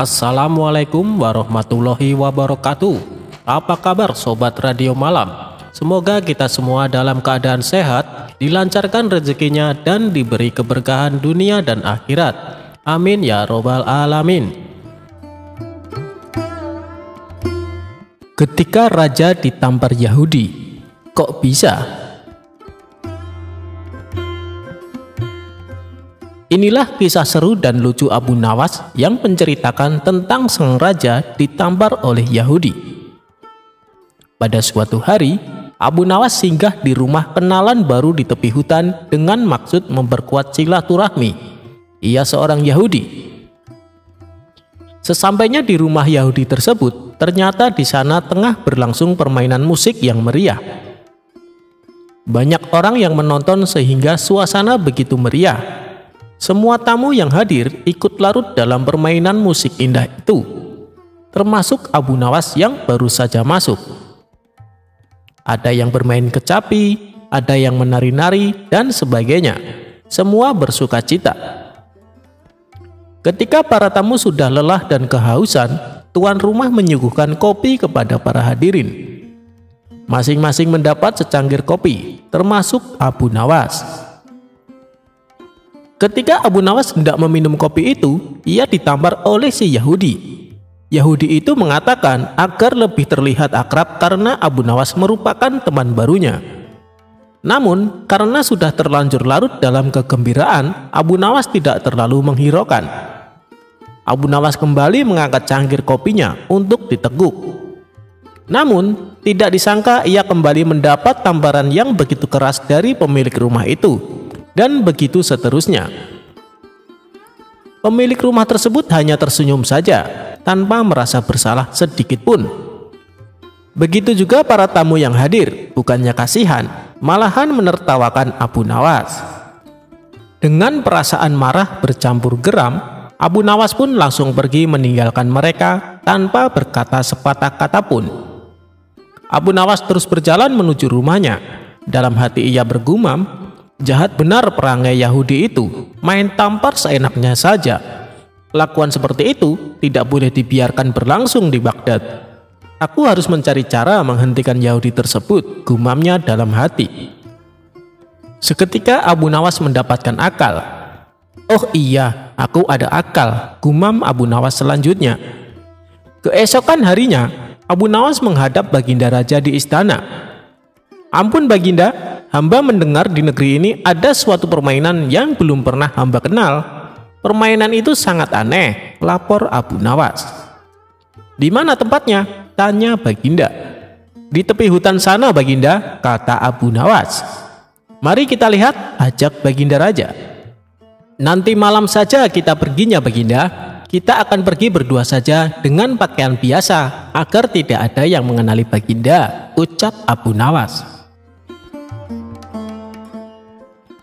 Assalamualaikum warahmatullahi wabarakatuh. Apa kabar sobat radio malam? Semoga kita semua dalam keadaan sehat, dilancarkan rezekinya dan diberi keberkahan dunia dan akhirat. Amin ya robbal alamin. Ketika raja ditampar Yahudi, kok bisa? Inilah kisah seru dan lucu Abu Nawas yang menceritakan tentang sang raja ditampar oleh Yahudi. Pada suatu hari, Abu Nawas singgah di rumah kenalan baru di tepi hutan dengan maksud memperkuat silaturahmi. Ia seorang Yahudi. Sesampainya di rumah Yahudi tersebut, ternyata di sana tengah berlangsung permainan musik yang meriah. Banyak orang yang menonton sehingga suasana begitu meriah. Semua tamu yang hadir ikut larut dalam permainan musik indah itu, termasuk Abu Nawas yang baru saja masuk. Ada yang bermain kecapi, ada yang menari-nari, dan sebagainya. Semua bersuka cita. Ketika para tamu sudah lelah dan kehausan, tuan rumah menyuguhkan kopi kepada para hadirin. Masing-masing mendapat secangkir kopi, termasuk Abu Nawas. Ketika Abu Nawas hendak meminum kopi itu, ia ditampar oleh si Yahudi. Yahudi itu mengatakan agar lebih terlihat akrab karena Abu Nawas merupakan teman barunya. Namun, karena sudah terlanjur larut dalam kegembiraan, Abu Nawas tidak terlalu menghiraukan. Abu Nawas kembali mengangkat cangkir kopinya untuk diteguk. Namun, tidak disangka ia kembali mendapat tamparan yang begitu keras dari pemilik rumah itu. Dan begitu seterusnya. Pemilik rumah tersebut hanya tersenyum saja, tanpa merasa bersalah sedikit pun. Begitu juga para tamu yang hadir, bukannya kasihan, malahan menertawakan Abu Nawas. Dengan perasaan marah bercampur geram, Abu Nawas pun langsung pergi meninggalkan mereka tanpa berkata sepatah kata pun. Abu Nawas terus berjalan menuju rumahnya. Dalam hati ia bergumam, jahat benar perangai Yahudi itu, main tampar seenaknya saja. Lakuan seperti itu tidak boleh dibiarkan berlangsung di Baghdad. Aku harus mencari cara menghentikan Yahudi tersebut, gumamnya dalam hati. Seketika Abu Nawas mendapatkan akal. Oh iya, aku ada akal, gumam Abu Nawas selanjutnya. Keesokan harinya, Abu Nawas menghadap Baginda Raja di istana. Ampun Baginda, hamba mendengar di negeri ini ada suatu permainan yang belum pernah hamba kenal. Permainan itu sangat aneh, lapor Abu Nawas. Di mana tempatnya? Tanya Baginda. Di tepi hutan sana Baginda, kata Abu Nawas. Mari kita lihat, ajak Baginda Raja. Nanti malam saja kita perginya Baginda. Kita akan pergi berdua saja dengan pakaian biasa, agar tidak ada yang mengenali Baginda, ucap Abu Nawas.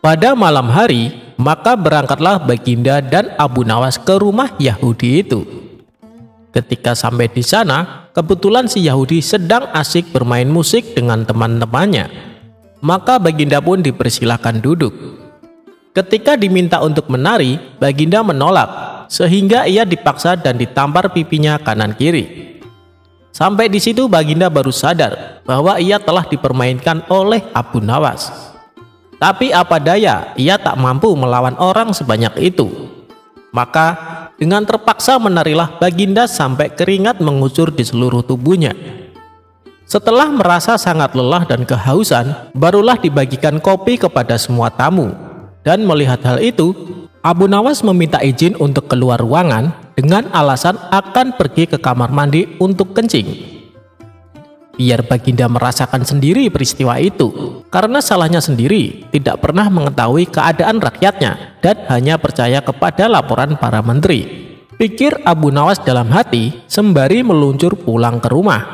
Pada malam hari, maka berangkatlah Baginda dan Abu Nawas ke rumah Yahudi itu. Ketika sampai di sana, kebetulan si Yahudi sedang asik bermain musik dengan teman-temannya. Maka Baginda pun dipersilahkan duduk. Ketika diminta untuk menari, Baginda menolak, sehingga ia dipaksa dan ditampar pipinya kanan kiri. Sampai di situ Baginda baru sadar bahwa ia telah dipermainkan oleh Abu Nawas. Tapi apa daya, ia tak mampu melawan orang sebanyak itu. Maka dengan terpaksa menarilah Baginda sampai keringat mengucur di seluruh tubuhnya. Setelah merasa sangat lelah dan kehausan, barulah dibagikan kopi kepada semua tamu. Dan melihat hal itu, Abu Nawas meminta izin untuk keluar ruangan dengan alasan akan pergi ke kamar mandi untuk kencing. Biar Baginda merasakan sendiri peristiwa itu, karena salahnya sendiri tidak pernah mengetahui keadaan rakyatnya dan hanya percaya kepada laporan para menteri. Pikir Abu Nawas dalam hati sembari meluncur pulang ke rumah.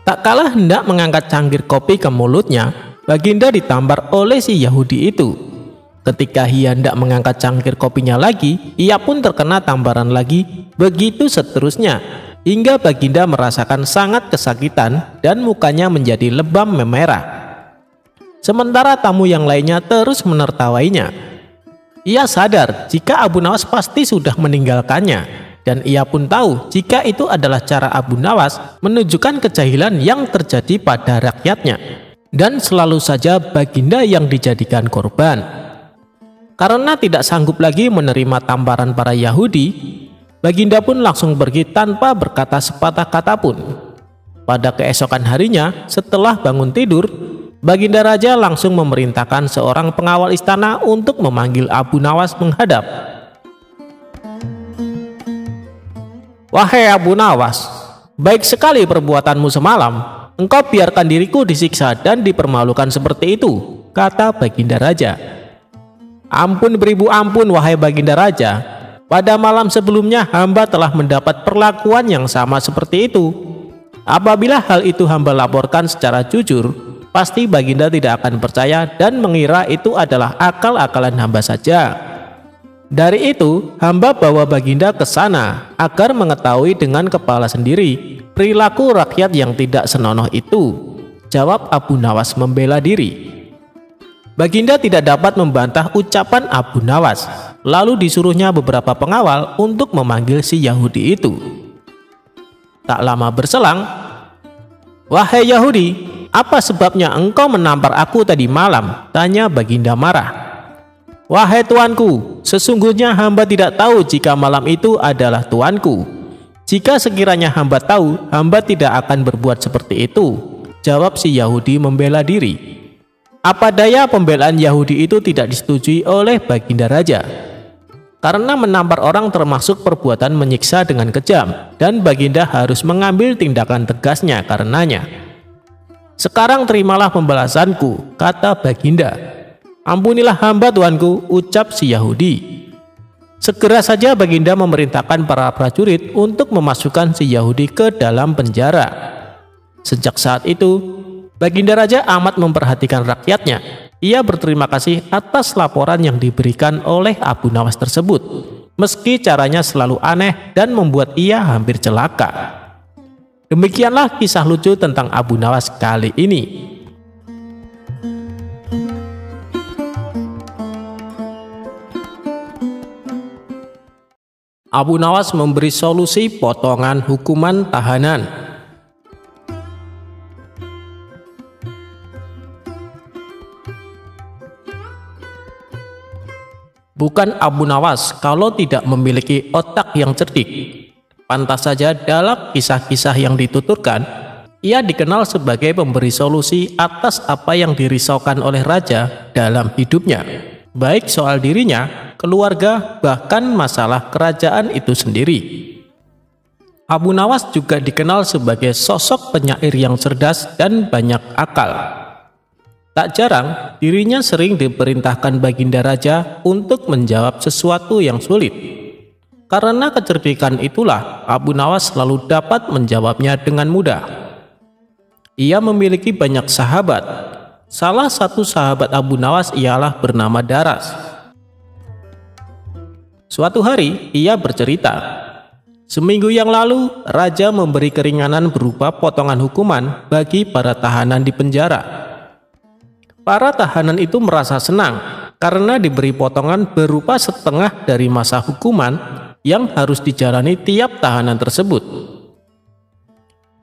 Tak kalah hendak mengangkat cangkir kopi ke mulutnya, Baginda ditampar oleh si Yahudi itu. Ketika ia hendak mengangkat cangkir kopinya lagi, ia pun terkena tamparan lagi, begitu seterusnya. Hingga Baginda merasakan sangat kesakitan dan mukanya menjadi lebam memerah. Sementara tamu yang lainnya terus menertawainya. Ia sadar jika Abu Nawas pasti sudah meninggalkannya dan ia pun tahu jika itu adalah cara Abu Nawas menunjukkan kejahilan yang terjadi pada rakyatnya, dan selalu saja Baginda yang dijadikan korban. Karena tidak sanggup lagi menerima tamparan para Yahudi, Baginda pun langsung pergi tanpa berkata sepatah kata pun. Pada keesokan harinya, setelah bangun tidur, Baginda Raja langsung memerintahkan seorang pengawal istana untuk memanggil Abu Nawas menghadap. "Wahai Abu Nawas, baik sekali perbuatanmu semalam. Engkau biarkan diriku disiksa dan dipermalukan seperti itu," kata Baginda Raja. "Ampun beribu ampun, wahai Baginda Raja. Pada malam sebelumnya hamba telah mendapat perlakuan yang sama seperti itu. Apabila hal itu hamba laporkan secara jujur, pasti Baginda tidak akan percaya dan mengira itu adalah akal-akalan hamba saja. Dari itu, hamba bawa Baginda ke sana agar mengetahui dengan kepala sendiri perilaku rakyat yang tidak senonoh itu," jawab Abu Nawas membela diri. Baginda tidak dapat membantah ucapan Abu Nawas, lalu disuruhnya beberapa pengawal untuk memanggil si Yahudi itu. Tak lama berselang, "Wahai Yahudi, apa sebabnya engkau menampar aku tadi malam?" tanya Baginda marah. "Wahai tuanku, sesungguhnya hamba tidak tahu jika malam itu adalah tuanku. Jika sekiranya hamba tahu, hamba tidak akan berbuat seperti itu," jawab si Yahudi membela diri. Apa daya pembelaan Yahudi itu tidak disetujui oleh Baginda Raja, karena menampar orang termasuk perbuatan menyiksa dengan kejam, dan Baginda harus mengambil tindakan tegasnya karenanya. "Sekarang terimalah pembalasanku," kata Baginda. "Ampunilah hamba tuanku," ucap si Yahudi. Segera saja Baginda memerintahkan para prajurit untuk memasukkan si Yahudi ke dalam penjara. Sejak saat itu, Baginda Raja amat memperhatikan rakyatnya. Ia berterima kasih atas laporan yang diberikan oleh Abu Nawas tersebut, meski caranya selalu aneh dan membuat ia hampir celaka. Demikianlah kisah lucu tentang Abu Nawas kali ini. Abu Nawas memberi solusi potongan hukuman tahanan. Bukan Abu Nawas kalau tidak memiliki otak yang cerdik. Pantas saja dalam kisah-kisah yang dituturkan, ia dikenal sebagai pemberi solusi atas apa yang dirisaukan oleh raja dalam hidupnya, baik soal dirinya, keluarga, bahkan masalah kerajaan itu sendiri. Abu Nawas juga dikenal sebagai sosok penyair yang cerdas dan banyak akal. Tak jarang, dirinya sering diperintahkan Baginda Raja untuk menjawab sesuatu yang sulit. Karena kecerdikan itulah, Abu Nawas selalu dapat menjawabnya dengan mudah. Ia memiliki banyak sahabat. Salah satu sahabat Abu Nawas ialah bernama Daras. Suatu hari, ia bercerita, "Seminggu yang lalu, Raja memberi keringanan berupa potongan hukuman bagi para tahanan di penjara. Para tahanan itu merasa senang karena diberi potongan berupa setengah dari masa hukuman yang harus dijalani tiap tahanan tersebut.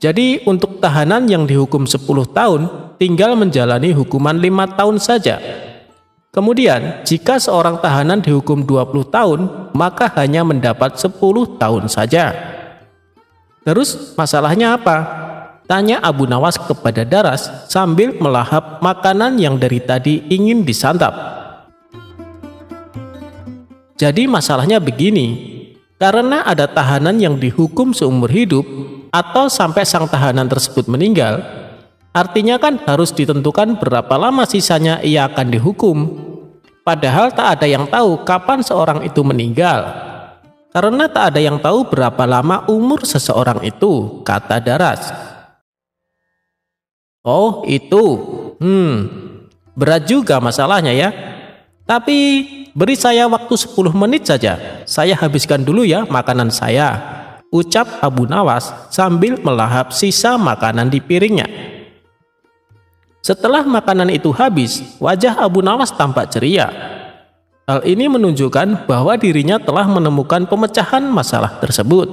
Jadi untuk tahanan yang dihukum 10 tahun tinggal menjalani hukuman 5 tahun saja. Kemudian jika seorang tahanan dihukum 20 tahun maka hanya mendapat 10 tahun saja. Terus masalahnya apa?" tanya Abu Nawas kepada Daras sambil melahap makanan yang dari tadi ingin disantap. "Jadi masalahnya begini, karena ada tahanan yang dihukum seumur hidup atau sampai sang tahanan tersebut meninggal, artinya kan harus ditentukan berapa lama sisanya ia akan dihukum. Padahal tak ada yang tahu kapan seorang itu meninggal, karena tak ada yang tahu berapa lama umur seseorang itu," kata Daras. "Oh itu, berat juga masalahnya ya. Tapi beri saya waktu 10 menit saja, saya habiskan dulu ya makanan saya," ucap Abu Nawas sambil melahap sisa makanan di piringnya. Setelah makanan itu habis, wajah Abu Nawas tampak ceria. Hal ini menunjukkan bahwa dirinya telah menemukan pemecahan masalah tersebut.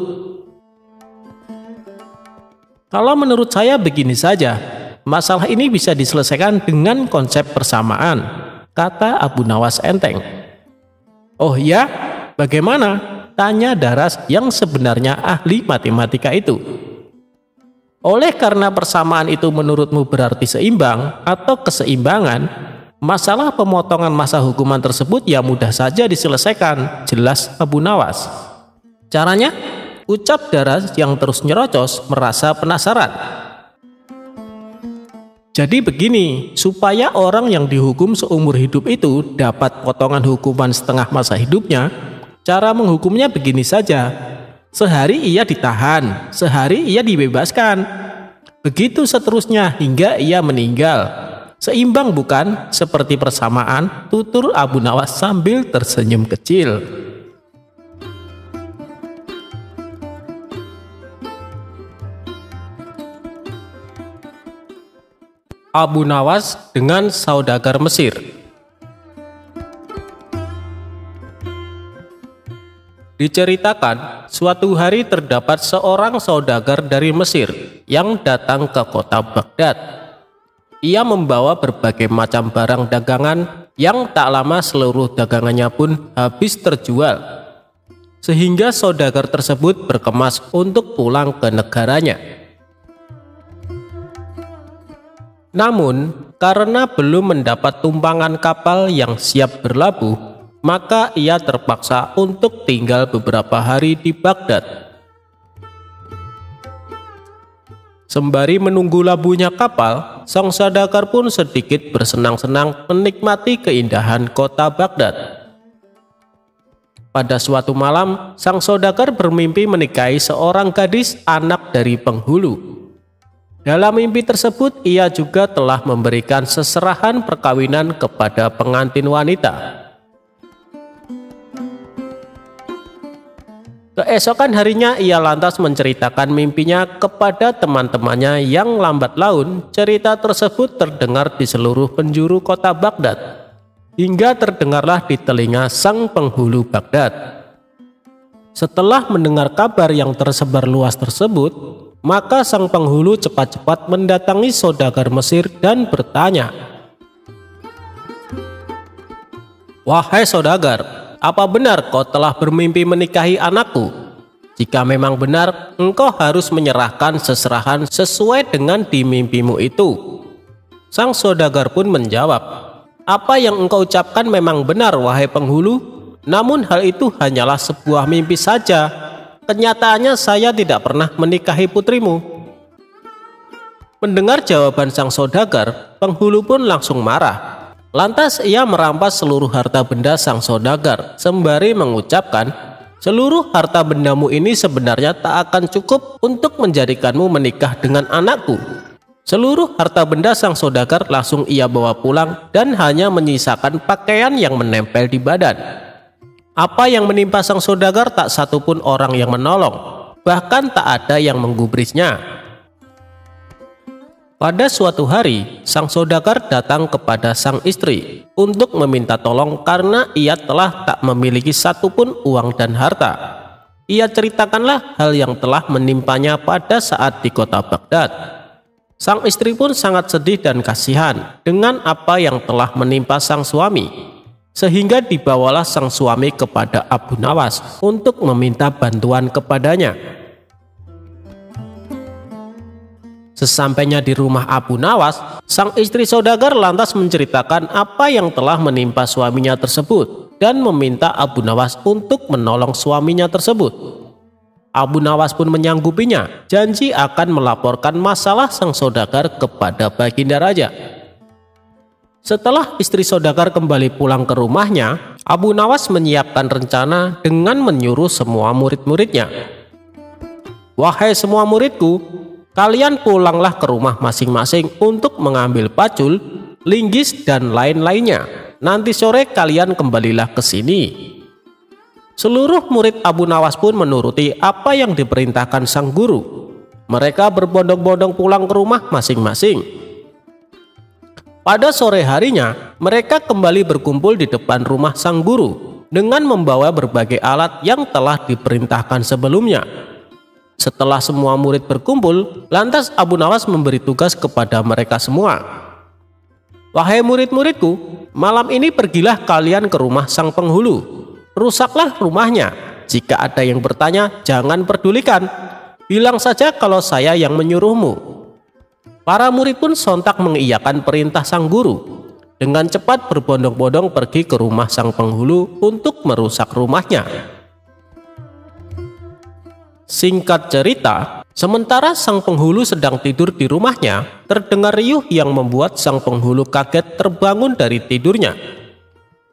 Kalau menurut saya begini saja, masalah ini bisa diselesaikan dengan konsep persamaan, kata Abu Nawas enteng. Oh ya, bagaimana? Tanya Daras yang sebenarnya ahli matematika itu. Oleh karena persamaan itu menurutmu berarti seimbang atau keseimbangan, masalah pemotongan masa hukuman tersebut ya mudah saja diselesaikan, jelas Abu Nawas. Caranya? Ucap Daras yang terus nyerocos merasa penasaran. Jadi begini, supaya orang yang dihukum seumur hidup itu dapat potongan hukuman setengah masa hidupnya, cara menghukumnya begini saja. Sehari ia ditahan, sehari ia dibebaskan. Begitu seterusnya hingga ia meninggal. Seimbang bukan? Seperti persamaan, tutur Abu Nawas sambil tersenyum kecil. Abu Nawas dengan saudagar Mesir. Diceritakan, suatu hari terdapat seorang saudagar dari Mesir yang datang ke kota Baghdad. Ia membawa berbagai macam barang dagangan yang tak lama seluruh dagangannya pun habis terjual. Sehingga saudagar tersebut berkemas untuk pulang ke negaranya. Namun, karena belum mendapat tumpangan kapal yang siap berlabuh, maka ia terpaksa untuk tinggal beberapa hari di Baghdad. Sembari menunggu labuhnya kapal, sang saudagar pun sedikit bersenang-senang menikmati keindahan kota Baghdad. Pada suatu malam, sang saudagar bermimpi menikahi seorang gadis anak dari penghulu. Dalam mimpi tersebut, ia juga telah memberikan seserahan perkawinan kepada pengantin wanita. Keesokan harinya ia lantas menceritakan mimpinya kepada teman-temannya yang lambat laun. Cerita tersebut terdengar di seluruh penjuru kota Baghdad, hingga terdengarlah di telinga sang penghulu Baghdad. Setelah mendengar kabar yang tersebar luas tersebut, maka sang penghulu cepat-cepat mendatangi saudagar Mesir dan bertanya, "Wahai saudagar, apa benar kau telah bermimpi menikahi anakku? Jika memang benar, engkau harus menyerahkan seserahan sesuai dengan di mimpimu itu." Sang saudagar pun menjawab, "Apa yang engkau ucapkan memang benar, wahai penghulu. Namun hal itu hanyalah sebuah mimpi saja. Kenyataannya saya tidak pernah menikahi putrimu." Mendengar jawaban sang saudagar, penghulu pun langsung marah. Lantas ia merampas seluruh harta benda sang saudagar, sembari mengucapkan, "Seluruh harta bendamu ini sebenarnya tak akan cukup untuk menjadikanmu menikah dengan anakku." Seluruh harta benda sang saudagar langsung ia bawa pulang dan hanya menyisakan pakaian yang menempel di badan. Apa yang menimpa sang saudagar tak satupun orang yang menolong, bahkan tak ada yang menggubrisnya. Pada suatu hari, sang saudagar datang kepada sang istri untuk meminta tolong karena ia telah tak memiliki satupun uang dan harta. Ia ceritakanlah hal yang telah menimpanya pada saat di kota Baghdad. Sang istri pun sangat sedih dan kasihan dengan apa yang telah menimpa sang suami, sehingga dibawalah sang suami kepada Abu Nawas untuk meminta bantuan kepadanya. Sesampainya di rumah Abu Nawas, sang istri saudagar lantas menceritakan apa yang telah menimpa suaminya tersebut dan meminta Abu Nawas untuk menolong suaminya tersebut. Abu Nawas pun menyanggupinya, janji akan melaporkan masalah sang saudagar kepada Baginda Raja. Setelah istri saudagar kembali pulang ke rumahnya, Abu Nawas menyiapkan rencana dengan menyuruh semua murid-muridnya, "Wahai semua muridku, kalian pulanglah ke rumah masing-masing untuk mengambil pacul, linggis, dan lain-lainnya. Nanti sore kalian kembalilah ke sini." Seluruh murid Abu Nawas pun menuruti apa yang diperintahkan sang guru. Mereka berbondong-bondong pulang ke rumah masing-masing. Pada sore harinya, mereka kembali berkumpul di depan rumah sang guru dengan membawa berbagai alat yang telah diperintahkan sebelumnya. Setelah semua murid berkumpul, lantas Abu Nawas memberi tugas kepada mereka semua. "Wahai murid-muridku, malam ini pergilah kalian ke rumah sang penghulu. Rusaklah rumahnya. Jika ada yang bertanya, jangan pedulikan. Bilang saja kalau saya yang menyuruhmu." Para murid pun sontak mengiyakan perintah sang guru. Dengan cepat berbondong-bondong pergi ke rumah sang penghulu untuk merusak rumahnya. Singkat cerita, sementara sang penghulu sedang tidur di rumahnya, terdengar riuh yang membuat sang penghulu kaget terbangun dari tidurnya.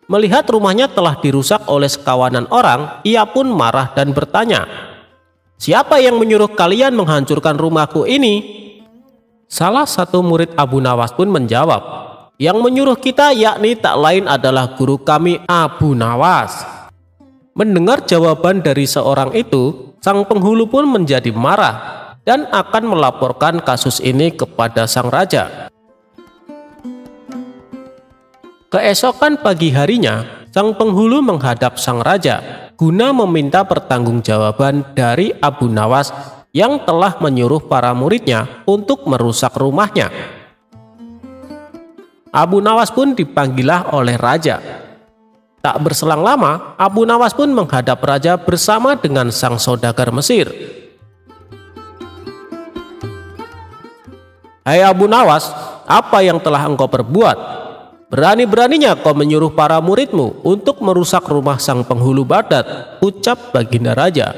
Melihat rumahnya telah dirusak oleh sekawanan orang, ia pun marah dan bertanya, "Siapa yang menyuruh kalian menghancurkan rumahku ini?" Salah satu murid Abu Nawas pun menjawab, "Yang menyuruh kita yakni tak lain adalah guru kami Abu Nawas." Mendengar jawaban dari seorang itu, sang penghulu pun menjadi marah dan akan melaporkan kasus ini kepada sang raja. Keesokan pagi harinya, sang penghulu menghadap sang raja guna meminta pertanggungjawaban dari Abu Nawas yang telah menyuruh para muridnya untuk merusak rumahnya. Abu Nawas pun dipanggillah oleh raja. Tak berselang lama, Abu Nawas pun menghadap raja bersama dengan sang saudagar Mesir. "Hai Abu Nawas, apa yang telah engkau perbuat? Berani-beraninya kau menyuruh para muridmu untuk merusak rumah sang penghulu Baghdad," ucap baginda raja.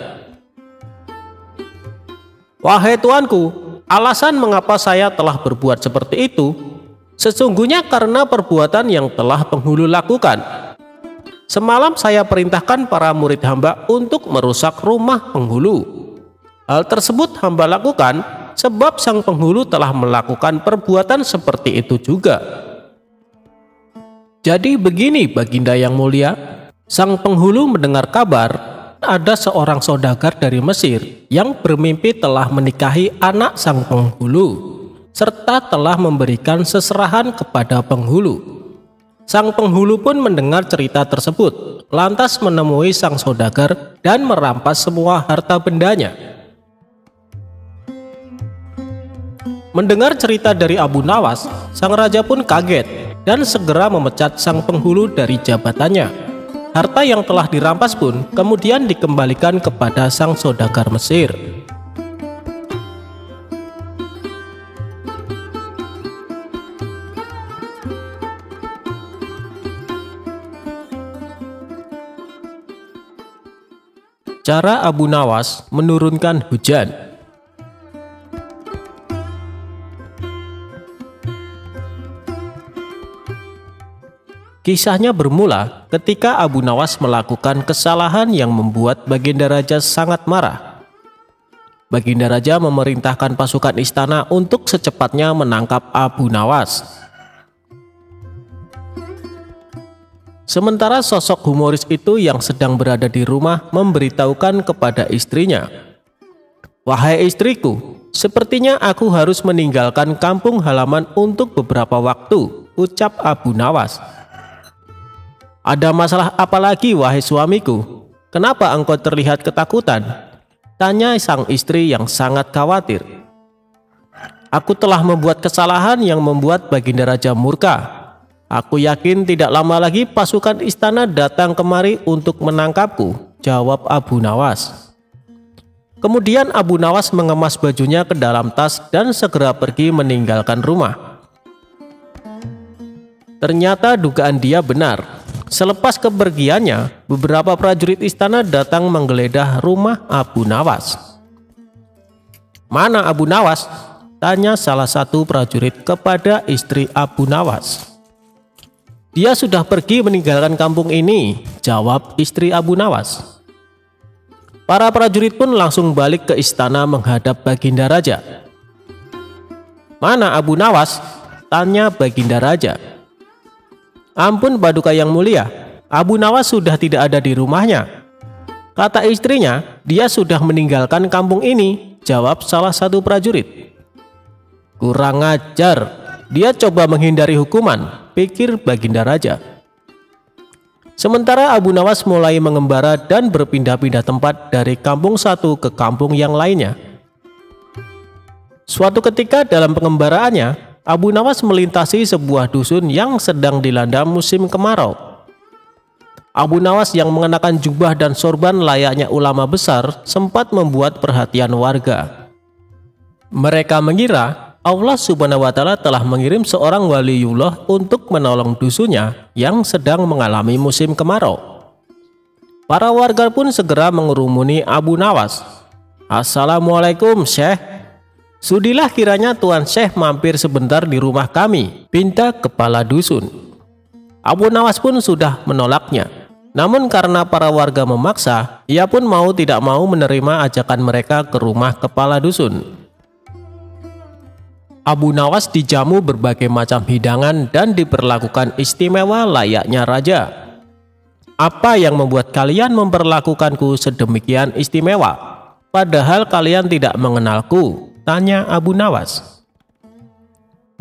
"Wahai tuanku, alasan mengapa saya telah berbuat seperti itu sesungguhnya karena perbuatan yang telah penghulu lakukan. Semalam saya perintahkan para murid hamba untuk merusak rumah penghulu. Hal tersebut hamba lakukan sebab sang penghulu telah melakukan perbuatan seperti itu juga." Jadi begini baginda yang mulia, sang penghulu mendengar kabar ada seorang saudagar dari Mesir yang bermimpi telah menikahi anak sang penghulu serta telah memberikan seserahan kepada penghulu. Sang penghulu pun mendengar cerita tersebut, lantas menemui sang saudagar dan merampas semua harta bendanya. Mendengar cerita dari Abu Nawas, sang raja pun kaget dan segera memecat sang penghulu dari jabatannya. Harta yang telah dirampas pun kemudian dikembalikan kepada sang saudagar Mesir. Cara Abu Nawas menurunkan hujan. Kisahnya bermula ketika Abu Nawas melakukan kesalahan yang membuat baginda raja sangat marah. Baginda raja memerintahkan pasukan istana untuk secepatnya menangkap Abu Nawas. Sementara sosok humoris itu yang sedang berada di rumah memberitahukan kepada istrinya, "Wahai istriku, sepertinya aku harus meninggalkan kampung halaman untuk beberapa waktu," ucap Abu Nawas. "Ada masalah apa lagi wahai suamiku? Kenapa engkau terlihat ketakutan?" tanya sang istri yang sangat khawatir. "Aku telah membuat kesalahan yang membuat baginda raja murka. Aku yakin tidak lama lagi pasukan istana datang kemari untuk menangkapku," jawab Abu Nawas. Kemudian Abu Nawas mengemas bajunya ke dalam tas dan segera pergi meninggalkan rumah. Ternyata dugaan dia benar. Selepas kepergiannya, beberapa prajurit istana datang menggeledah rumah Abu Nawas. "Mana Abu Nawas?" tanya salah satu prajurit kepada istri Abu Nawas. "Dia sudah pergi meninggalkan kampung ini," jawab istri Abu Nawas. Para prajurit pun langsung balik ke istana menghadap baginda raja. "Mana Abu Nawas?" tanya baginda raja. "Ampun Paduka yang mulia, Abu Nawas sudah tidak ada di rumahnya," kata istrinya. "Dia sudah meninggalkan kampung ini," jawab salah satu prajurit. "Kurang ajar, Dia coba menghindari hukuman, pikir Baginda Raja. Sementara Abu Nawas mulai mengembara dan berpindah-pindah tempat dari kampung satu ke kampung yang lainnya. Suatu ketika dalam pengembaraannya, Abu Nawas melintasi sebuah dusun yang sedang dilanda musim kemarau. Abu Nawas yang mengenakan jubah dan sorban layaknya ulama besar sempat membuat perhatian warga. Mereka mengira Allah Subhanahu wa Ta'ala telah mengirim seorang waliullah untuk menolong dusunnya yang sedang mengalami musim kemarau. Para warga pun segera mengerumuni Abu Nawas. "Assalamualaikum, Syekh. Sudilah kiranya Tuan Syekh mampir sebentar di rumah kami," pinta kepala dusun. Abu Nawas pun sudah menolaknya. Namun karena para warga memaksa, ia pun mau tidak mau menerima ajakan mereka ke rumah kepala dusun. Abu Nawas dijamu berbagai macam hidangan dan diperlakukan istimewa layaknya raja. "Apa yang membuat kalian memperlakukanku sedemikian istimewa, padahal kalian tidak mengenalku?" tanya Abu Nawas.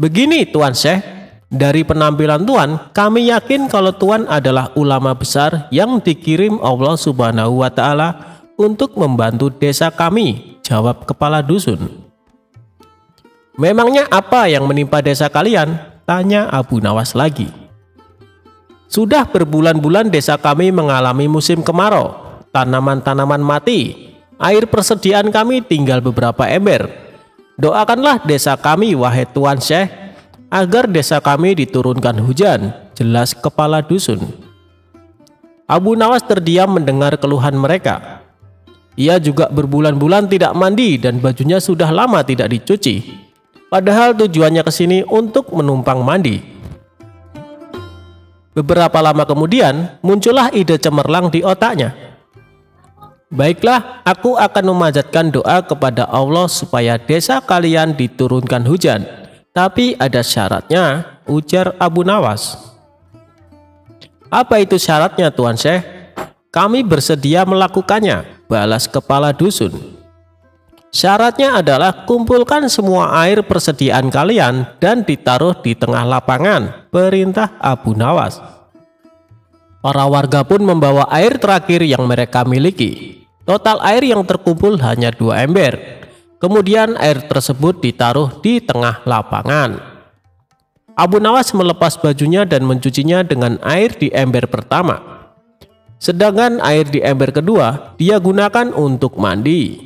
"Begini Tuan Syekh, dari penampilan Tuan, kami yakin kalau Tuan adalah ulama besar yang dikirim Allah Subhanahu wa Ta'ala untuk membantu desa kami," jawab kepala dusun. "Memangnya apa yang menimpa desa kalian?" tanya Abu Nawas lagi. "Sudah berbulan-bulan desa kami mengalami musim kemarau, tanaman-tanaman mati, air persediaan kami tinggal beberapa ember. Doakanlah desa kami wahai Tuan Syekh, agar desa kami diturunkan hujan," jelas kepala dusun. Abu Nawas terdiam mendengar keluhan mereka. Ia juga berbulan-bulan tidak mandi dan bajunya sudah lama tidak dicuci. Padahal tujuannya ke sini untuk menumpang mandi. Beberapa lama kemudian muncullah ide cemerlang di otaknya. "Baiklah, aku akan memanjatkan doa kepada Allah supaya desa kalian diturunkan hujan. Tapi ada syaratnya," ujar Abu Nawas. "Apa itu syaratnya Tuan Syekh?" "Kami bersedia melakukannya," balas kepala dusun. "Syaratnya adalah kumpulkan semua air persediaan kalian dan ditaruh di tengah lapangan," perintah Abu Nawas. Para warga pun membawa air terakhir yang mereka miliki. Total air yang terkumpul hanya 2 ember. Kemudian air tersebut ditaruh di tengah lapangan. Abu Nawas melepas bajunya dan mencucinya dengan air di ember pertama. Sedangkan air di ember kedua dia gunakan untuk mandi.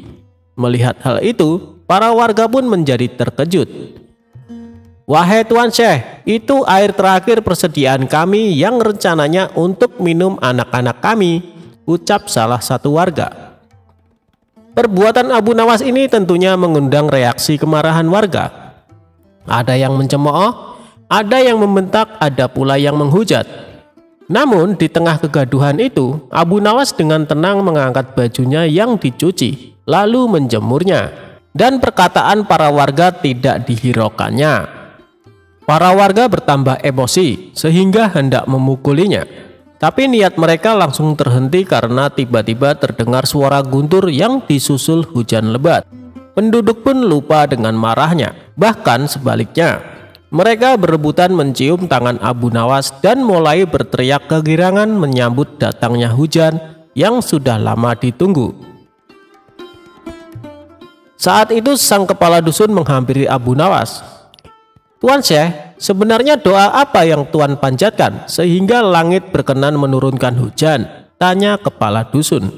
Melihat hal itu, para warga pun menjadi terkejut. "Wahai Tuan Syekh, itu air terakhir persediaan kami yang rencananya untuk minum anak-anak kami," ucap salah satu warga. Perbuatan Abu Nawas ini tentunya mengundang reaksi kemarahan warga. Ada yang mencemooh, ada yang membentak, ada pula yang menghujat. Namun di tengah kegaduhan itu, Abu Nawas dengan tenang mengangkat bajunya yang dicuci, lalu menjemurnya, dan perkataan para warga tidak dihiraukannya. Para warga bertambah emosi sehingga hendak memukulinya. Tapi niat mereka langsung terhenti karena tiba-tiba terdengar suara guntur yang disusul hujan lebat. Penduduk pun lupa dengan marahnya. Bahkan sebaliknya, mereka berebutan mencium tangan Abu Nawas dan mulai berteriak kegirangan menyambut datangnya hujan yang sudah lama ditunggu. Saat itu sang kepala dusun menghampiri Abu Nawas. "Tuan Syekh, sebenarnya doa apa yang Tuan panjatkan sehingga langit berkenan menurunkan hujan?" tanya kepala dusun.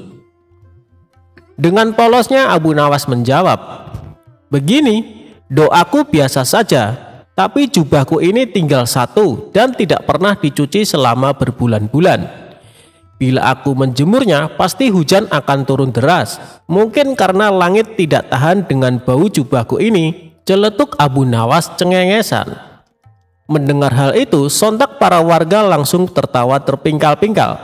Dengan polosnya Abu Nawas menjawab, "Begini, doaku biasa saja, tapi jubahku ini tinggal satu dan tidak pernah dicuci selama berbulan-bulan. Bila aku menjemurnya, pasti hujan akan turun deras. Mungkin karena langit tidak tahan dengan bau jubahku ini," celetuk Abu Nawas cengengesan. Mendengar hal itu, sontak para warga langsung tertawa terpingkal-pingkal.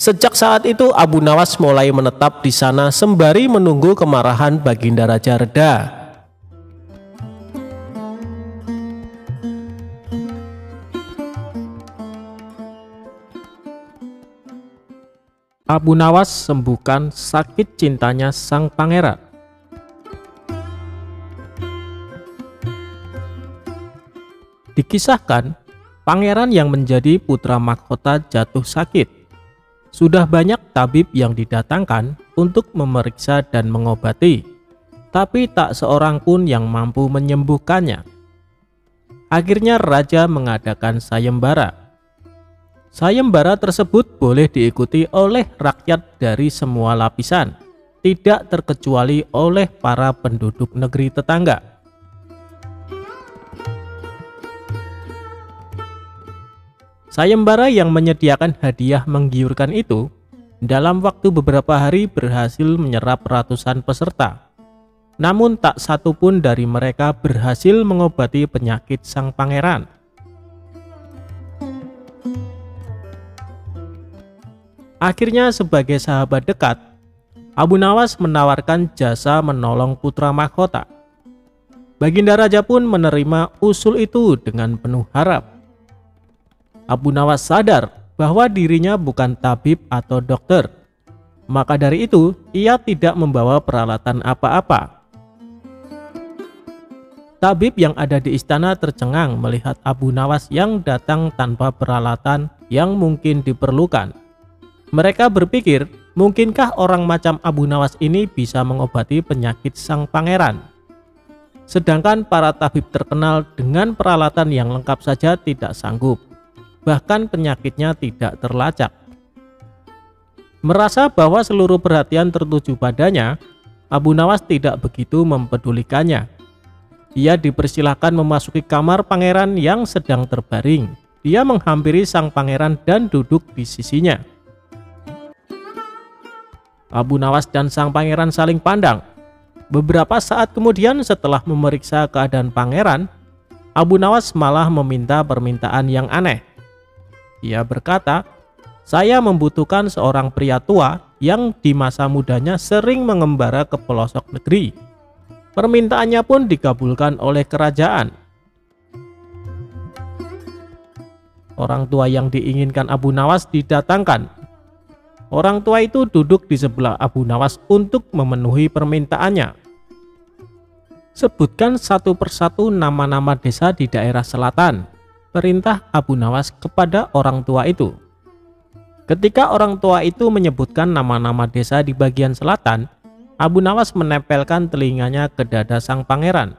Sejak saat itu Abu Nawas mulai menetap di sana sembari menunggu kemarahan Baginda Raja reda. Abu Nawas sembuhkan sakit cintanya sang pangeran. Dikisahkan, pangeran yang menjadi putra mahkota jatuh sakit. Sudah banyak tabib yang didatangkan untuk memeriksa dan mengobati, tapi tak seorang pun yang mampu menyembuhkannya. Akhirnya raja mengadakan sayembara. Sayembara tersebut boleh diikuti oleh rakyat dari semua lapisan, tidak terkecuali oleh para penduduk negeri tetangga. Sayembara yang menyediakan hadiah menggiurkan itu, dalam waktu beberapa hari berhasil menyerap ratusan peserta. Namun tak satu pun dari mereka berhasil mengobati penyakit sang pangeran. Akhirnya sebagai sahabat dekat, Abu Nawas menawarkan jasa menolong putra mahkota. Baginda Raja pun menerima usul itu dengan penuh harap. Abu Nawas sadar bahwa dirinya bukan tabib atau dokter. Maka dari itu, ia tidak membawa peralatan apa-apa. Tabib yang ada di istana tercengang melihat Abu Nawas yang datang tanpa peralatan yang mungkin diperlukan. Mereka berpikir, mungkinkah orang macam Abu Nawas ini bisa mengobati penyakit sang pangeran? Sedangkan para tabib terkenal dengan peralatan yang lengkap saja tidak sanggup. Bahkan penyakitnya tidak terlacak. Merasa bahwa seluruh perhatian tertuju padanya, Abu Nawas tidak begitu mempedulikannya. Ia dipersilahkan memasuki kamar pangeran yang sedang terbaring. Dia menghampiri sang pangeran dan duduk di sisinya. Abu Nawas dan sang pangeran saling pandang. Beberapa saat kemudian setelah memeriksa keadaan pangeran, Abu Nawas malah meminta permintaan yang aneh. Ia berkata, "Saya membutuhkan seorang pria tua yang di masa mudanya sering mengembara ke pelosok negeri." Permintaannya pun dikabulkan oleh kerajaan. Orang tua yang diinginkan Abu Nawas didatangkan. Orang tua itu duduk di sebelah Abu Nawas untuk memenuhi permintaannya. "Sebutkan satu persatu nama-nama desa di daerah selatan," perintah Abu Nawas kepada orang tua itu. Ketika orang tua itu menyebutkan nama-nama desa di bagian selatan, Abu Nawas menempelkan telinganya ke dada sang pangeran.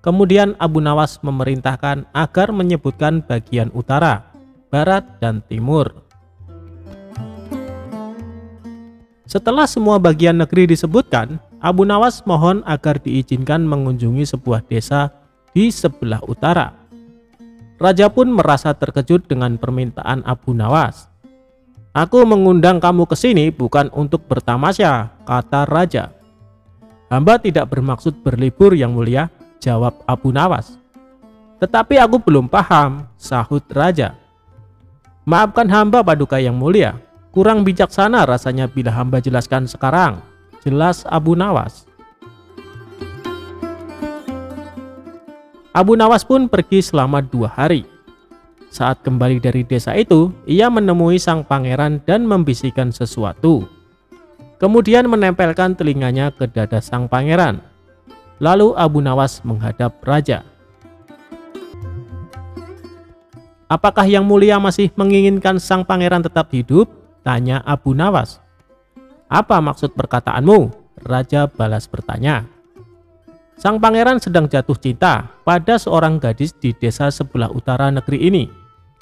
Kemudian Abu Nawas memerintahkan agar menyebutkan bagian utara, barat, dan timur. Setelah semua bagian negeri disebutkan, Abu Nawas mohon agar diizinkan mengunjungi sebuah desa di sebelah utara. Raja pun merasa terkejut dengan permintaan Abu Nawas. "Aku mengundang kamu ke sini bukan untuk bertamasya," kata raja. "Hamba tidak bermaksud berlibur yang mulia," jawab Abu Nawas. "Tetapi aku belum paham," sahut raja. "Maafkan hamba paduka yang mulia. Kurang bijaksana rasanya bila hamba jelaskan sekarang," jelas Abu Nawas. Abu Nawas pun pergi selama 2 hari. Saat kembali dari desa itu, ia menemui sang pangeran dan membisikkan sesuatu. Kemudian menempelkan telinganya ke dada sang pangeran. Lalu Abu Nawas menghadap raja. "Apakah yang mulia masih menginginkan sang pangeran tetap hidup?" tanya Abu Nawas. "Apa maksud perkataanmu?" raja balas bertanya. "Sang pangeran sedang jatuh cinta pada seorang gadis di desa sebelah utara negeri ini,"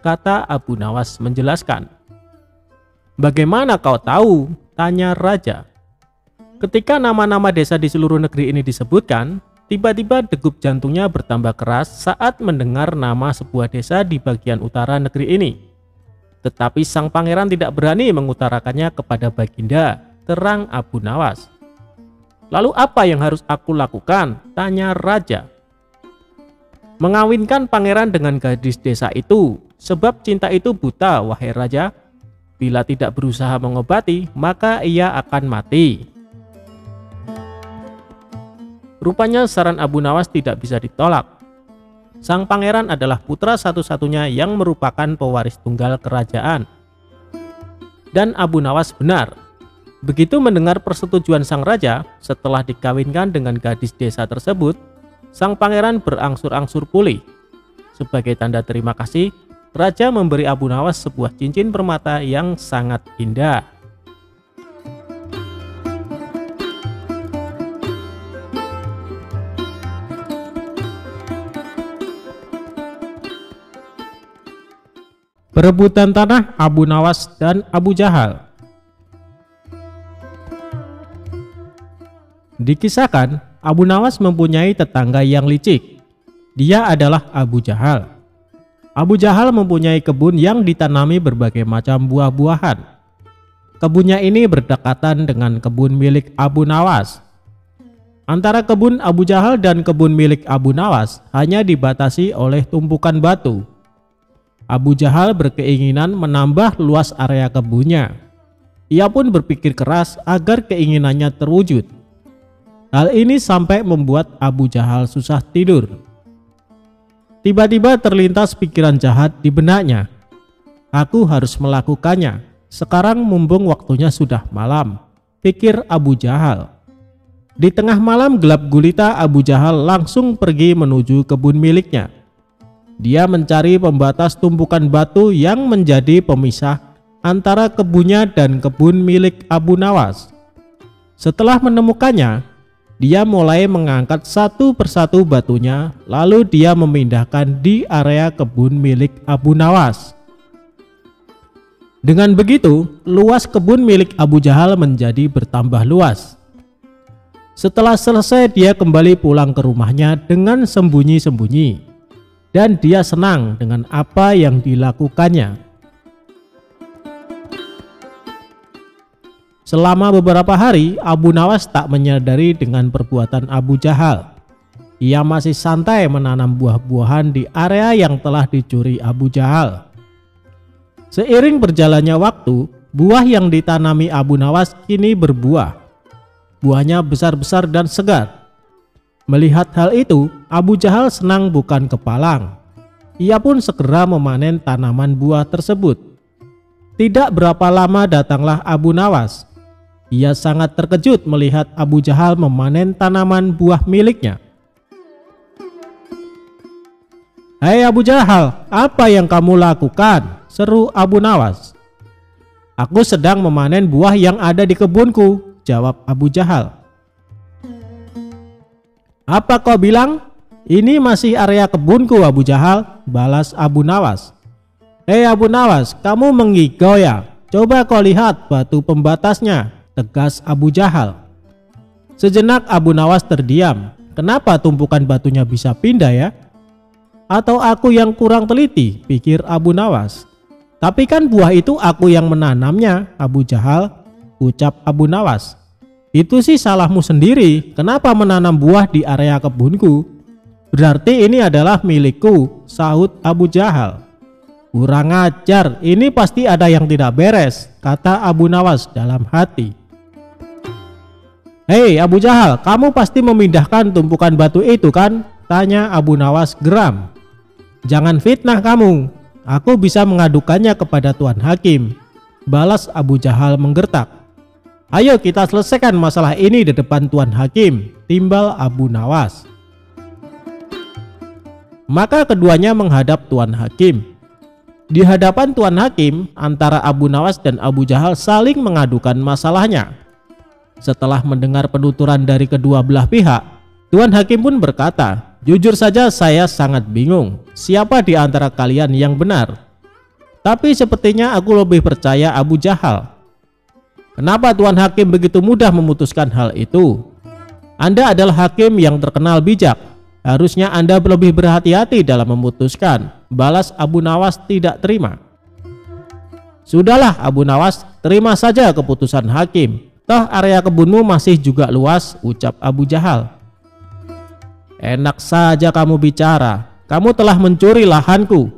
kata Abu Nawas menjelaskan. "Bagaimana kau tahu?" tanya raja. Ketika nama-nama desa di seluruh negeri ini disebutkan, tiba-tiba degup jantungnya bertambah keras saat mendengar nama sebuah desa di bagian utara negeri ini. Tetapi sang pangeran tidak berani mengutarakannya kepada baginda, terang Abu Nawas. "Lalu apa yang harus aku lakukan?" tanya raja. "Mengawinkan pangeran dengan gadis desa itu, sebab cinta itu buta, wahai raja. Bila tidak berusaha mengobati, maka ia akan mati." Rupanya saran Abu Nawas tidak bisa ditolak. Sang pangeran adalah putra satu-satunya yang merupakan pewaris tunggal kerajaan. Dan Abu Nawas benar. Begitu mendengar persetujuan sang raja, setelah dikawinkan dengan gadis desa tersebut, sang pangeran berangsur-angsur pulih. Sebagai tanda terima kasih, raja memberi Abu Nawas sebuah cincin permata yang sangat indah. Perebutan tanah Abu Nawas dan Abu Jahal. Dikisahkan, Abu Nawas mempunyai tetangga yang licik. Dia adalah Abu Jahal. Abu Jahal mempunyai kebun yang ditanami berbagai macam buah-buahan. Kebunnya ini berdekatan dengan kebun milik Abu Nawas. Antara kebun Abu Jahal dan kebun milik Abu Nawas hanya dibatasi oleh tumpukan batu. Abu Jahal berkeinginan menambah luas area kebunnya. Ia pun berpikir keras agar keinginannya terwujud. Hal ini sampai membuat Abu Jahal susah tidur. Tiba-tiba terlintas pikiran jahat di benaknya. Aku harus melakukannya. Sekarang mumpung waktunya sudah malam, pikir Abu Jahal. Di tengah malam gelap gulita, Abu Jahal langsung pergi menuju kebun miliknya. Dia mencari pembatas tumpukan batu yang menjadi pemisah antara kebunnya dan kebun milik Abu Nawas. Setelah menemukannya, dia mulai mengangkat satu persatu batunya, lalu dia memindahkan di area kebun milik Abu Nawas. Dengan begitu, luas kebun milik Abu Jahal menjadi bertambah luas. Setelah selesai, dia kembali pulang ke rumahnya dengan sembunyi-sembunyi. Dan dia senang dengan apa yang dilakukannya. Selama beberapa hari, Abu Nawas tak menyadari dengan perbuatan Abu Jahal. Ia masih santai menanam buah-buahan di area yang telah dicuri Abu Jahal. Seiring berjalannya waktu, buah yang ditanami Abu Nawas kini berbuah. Buahnya besar-besar dan segar. Melihat hal itu, Abu Jahal senang bukan kepalang. Ia pun segera memanen tanaman buah tersebut. Tidak berapa lama datanglah Abu Nawas. Ia sangat terkejut melihat Abu Jahal memanen tanaman buah miliknya. "Hei Abu Jahal, apa yang kamu lakukan?" seru Abu Nawas. "Aku sedang memanen buah yang ada di kebunku," jawab Abu Jahal. "Apa kau bilang? Ini masih area kebunku Abu Jahal," balas Abu Nawas. "Hei Abu Nawas, kamu mengigau ya? Coba kau lihat batu pembatasnya," tegas Abu Jahal. Sejenak Abu Nawas terdiam. Kenapa tumpukan batunya bisa pindah ya? Atau aku yang kurang teliti, pikir Abu Nawas. Tapi kan buah itu aku yang menanamnya, Abu Jahal, ucap Abu Nawas. "Itu sih salahmu sendiri, kenapa menanam buah di area kebunku?" "Berarti ini adalah milikku," sahut Abu Jahal. "Kurang ajar, ini pasti ada yang tidak beres," kata Abu Nawas dalam hati. "Hei Abu Jahal, kamu pasti memindahkan tumpukan batu itu kan?" tanya Abu Nawas geram. "Jangan fitnah kamu, aku bisa mengadukannya kepada Tuan Hakim," balas Abu Jahal menggertak. "Ayo kita selesaikan masalah ini di depan Tuan Hakim," timbal Abu Nawas. Maka keduanya menghadap Tuan Hakim. Di hadapan Tuan Hakim, antara Abu Nawas dan Abu Jahal saling mengadukan masalahnya. Setelah mendengar penuturan dari kedua belah pihak, Tuan Hakim pun berkata, "Jujur saja saya sangat bingung, siapa di antara kalian yang benar? Tapi sepertinya aku lebih percaya Abu Jahal." "Kenapa Tuan Hakim begitu mudah memutuskan hal itu? Anda adalah hakim yang terkenal bijak. Harusnya Anda lebih berhati-hati dalam memutuskan," balas Abu Nawas tidak terima. "Sudahlah Abu Nawas, terima saja keputusan hakim. Toh area kebunmu masih juga luas," ucap Abu Jahal. "Enak saja kamu bicara, kamu telah mencuri lahanku.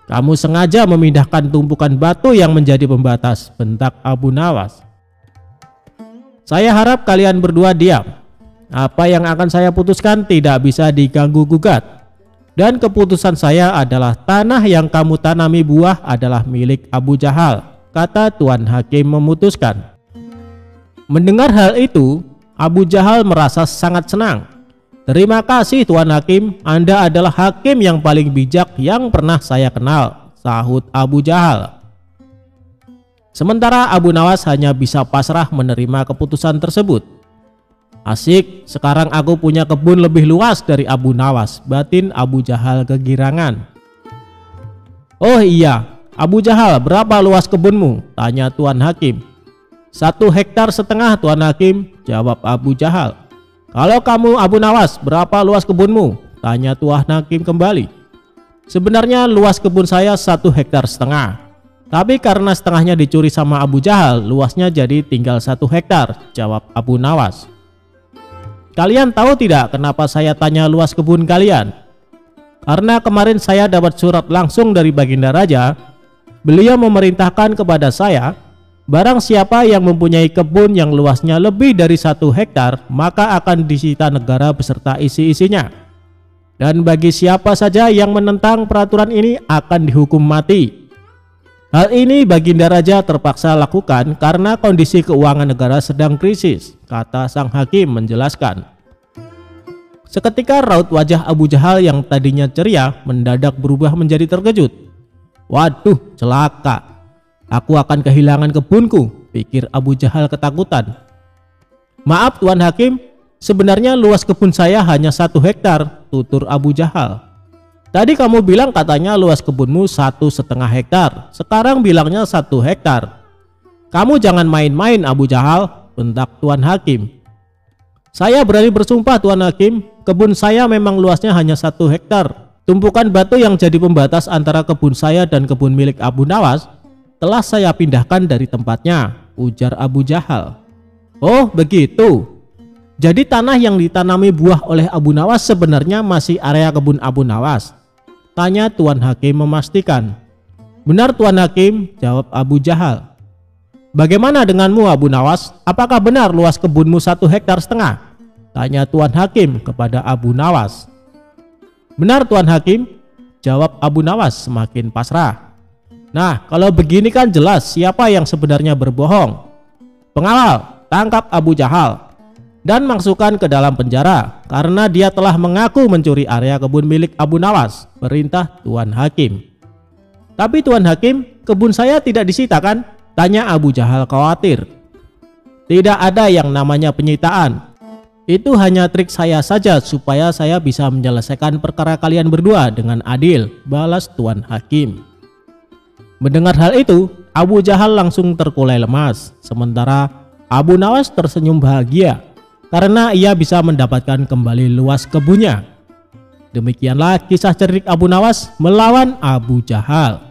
Kamu sengaja memindahkan tumpukan batu yang menjadi pembatas," bentak Abu Nawas. "Saya harap kalian berdua diam. Apa yang akan saya putuskan tidak bisa diganggu gugat. Dan keputusan saya adalah tanah yang kamu tanami buah adalah milik Abu Jahal," kata Tuan Hakim memutuskan. Mendengar hal itu, Abu Jahal merasa sangat senang. Terima kasih Tuan Hakim, Anda adalah hakim yang paling bijak yang pernah saya kenal, sahut Abu Jahal. Sementara Abu Nawas hanya bisa pasrah menerima keputusan tersebut. Asik, sekarang aku punya kebun lebih luas dari Abu Nawas, batin Abu Jahal kegirangan. Oh iya, Abu Jahal, berapa luas kebunmu? Tanya Tuan Hakim. 1,5 hektar Tuan Hakim, jawab Abu Jahal. Kalau kamu Abu Nawas, berapa luas kebunmu? Tanya Tuan Hakim kembali. Sebenarnya luas kebun saya 1,5 hektar. Tapi karena setengahnya dicuri sama Abu Jahal, luasnya jadi tinggal 1 hektar, jawab Abu Nawas. Kalian tahu tidak kenapa saya tanya luas kebun kalian? Karena kemarin saya dapat surat langsung dari Baginda Raja. Beliau memerintahkan kepada saya, barang siapa yang mempunyai kebun yang luasnya lebih dari 1 hektar, maka akan disita negara beserta isi-isinya. Dan bagi siapa saja yang menentang peraturan ini akan dihukum mati. Hal ini Baginda Raja terpaksa lakukan karena kondisi keuangan negara sedang krisis, kata sang hakim menjelaskan. Seketika raut wajah Abu Jahal yang tadinya ceria mendadak berubah menjadi terkejut. Waduh, celaka. Aku akan kehilangan kebunku, pikir Abu Jahal ketakutan. Maaf Tuan Hakim, sebenarnya luas kebun saya hanya 1 hektar, tutur Abu Jahal. Tadi kamu bilang katanya luas kebunmu 1,5 hektar, sekarang bilangnya 1 hektar. Kamu jangan main-main Abu Jahal, bentak Tuan Hakim. Saya berani bersumpah Tuan Hakim, kebun saya memang luasnya hanya 1 hektar. Tumpukan batu yang jadi pembatas antara kebun saya dan kebun milik Abu Nawas telah saya pindahkan dari tempatnya, ujar Abu Jahal. Oh begitu. Jadi tanah yang ditanami buah oleh Abu Nawas sebenarnya masih area kebun Abu Nawas? Tanya Tuan Hakim memastikan. Benar Tuan Hakim, jawab Abu Jahal. Bagaimana denganmu Abu Nawas? Apakah benar luas kebunmu 1,5 hektar? Tanya Tuan Hakim kepada Abu Nawas. Benar Tuan Hakim, jawab Abu Nawas semakin pasrah. Nah kalau begini kan jelas siapa yang sebenarnya berbohong. Pengawal, tangkap Abu Jahal dan masukkan ke dalam penjara karena dia telah mengaku mencuri area kebun milik Abu Nawas, perintah Tuan Hakim. Tapi Tuan Hakim, kebun saya tidak disita kan? Tanya Abu Jahal khawatir. Tidak ada yang namanya penyitaan. Itu hanya trik saya saja supaya saya bisa menyelesaikan perkara kalian berdua dengan adil, balas Tuan Hakim. Mendengar hal itu, Abu Jahal langsung terkulai lemas, sementara Abu Nawas tersenyum bahagia karena ia bisa mendapatkan kembali luas kebunnya. Demikianlah kisah cerdik Abu Nawas melawan Abu Jahal.